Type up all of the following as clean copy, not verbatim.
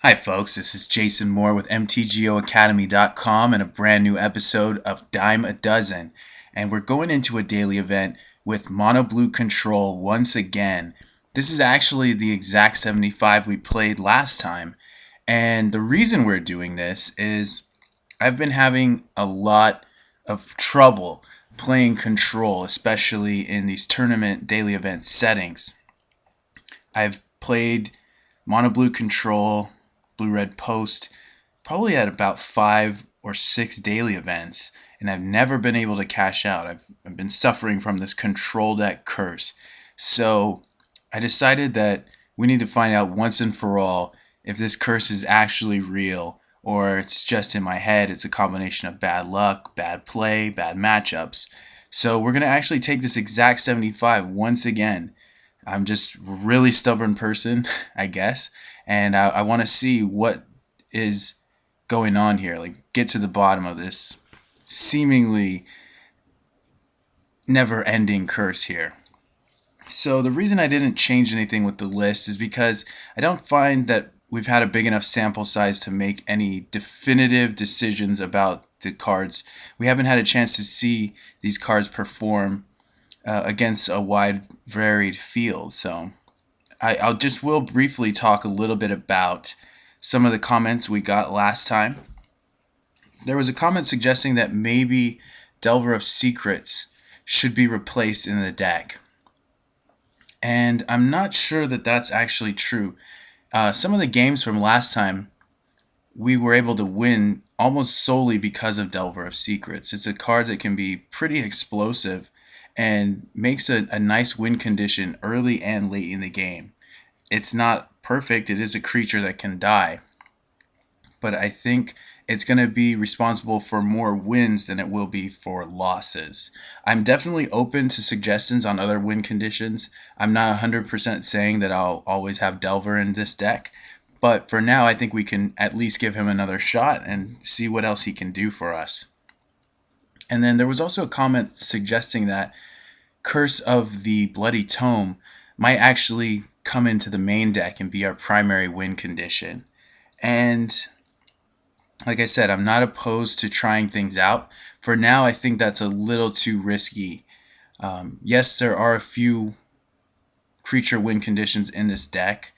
Hi folks, this is Jason Moore with MTGOacademy.com and a brand new episode of Dime a Dozen. And we're going into a daily event with Mono Blue Control once again. This is actually the exact 75 we played last time. And the reason we're doing this is I've been having a lot of trouble playing Control, especially in these tournament daily event settings. I've played Mono Blue Control, Blue-Red Post, probably at about 5 or 6 daily events, and I've never been able to cash out. I've been suffering from this control deck curse. So I decided that we need to find out once and for all if this curse is actually real or it's just in my head. It's a combination of bad luck, bad play, bad matchups. So we're going to actually take this exact 75 once again. I'm just a really stubborn person, I guess, and I want to see what is going on here, like get to the bottom of this seemingly never-ending curse here. So the reason I didn't change anything with the list is because I don't find that we've had a big enough sample size to make any definitive decisions about the cards. We haven't had a chance to see these cards perform against a wide varied field. So I'll just will briefly talk a little bit about some of the comments we got last time. There was a comment suggesting that maybe Delver of Secrets should be replaced in the deck. And I'm not sure that that's actually true. Some of the games from last time we were able to win almost solely because of Delver of Secrets. It's a card that can be pretty explosive and makes a nice win condition early and late in the game. It's not perfect, it is a creature that can die, but I think it's going to be responsible for more wins than it will be for losses. I'm definitely open to suggestions on other win conditions. I'm not 100% saying that I'll always have Delver in this deck, but for now I think we can at least give him another shot and see what else he can do for us. And then there was also a comment suggesting that Curse of the Bloody Tome might actually come into the main deck and be our primary win condition. And like I said, I'm not opposed to trying things out. For now, I think that's a little too risky. Yes, there are a few creature win conditions in this deck,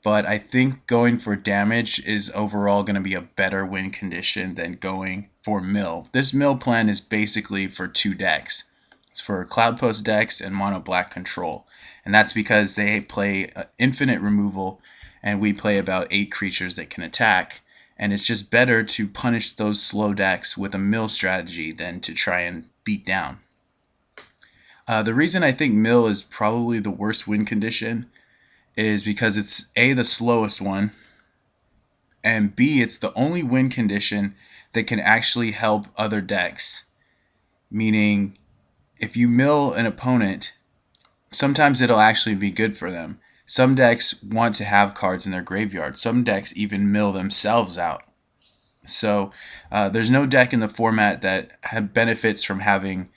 but I think going for damage is overall going to be a better win condition than going for mill. This mill plan is basically for two decks. It's for Cloud Post decks and Mono Black Control, and that's because they play infinite removal and we play about 8 creatures that can attack, and it's just better to punish those slow decks with a mill strategy than to try and beat down. The reason I think mill is probably the worst win condition is because it's A, the slowest one, and B, it's the only win condition that can actually help other decks. Meaning, if you mill an opponent, sometimes it'll actually be good for them. Some decks want to have cards in their graveyard. Some decks even mill themselves out. So there's no deck in the format that benefits from having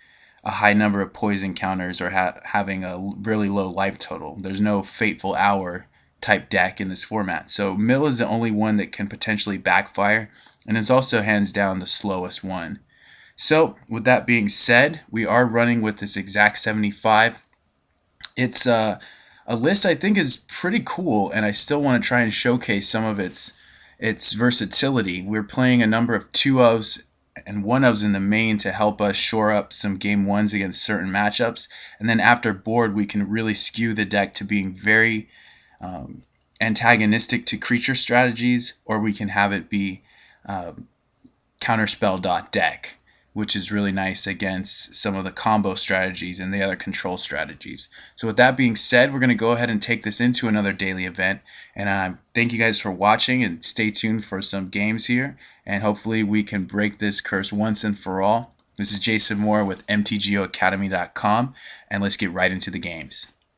a high number of poison counters or having a really low life total. There's no Fateful Hour type deck in this format. So mill is the only one that can potentially backfire, and is also hands down the slowest one. So with that being said, we are running with this exact 75. It's a list I think is pretty cool, and I still want to try and showcase some of its versatility. We're playing a number of 2-ofs and 1-ofs in the main to help us shore up some game 1s against certain matchups, and then after board we can really skew the deck to being very antagonistic to creature strategies, or we can have it be counterspell deck, which is really nice against some of the combo strategies and the other control strategies. So with that being said, we're going to go ahead and take this into another daily event. And thank you guys for watching, and stay tuned for some games here. And hopefully we can break this curse once and for all. This is Jason Moore with MTGOacademy.com, and let's get right into the games.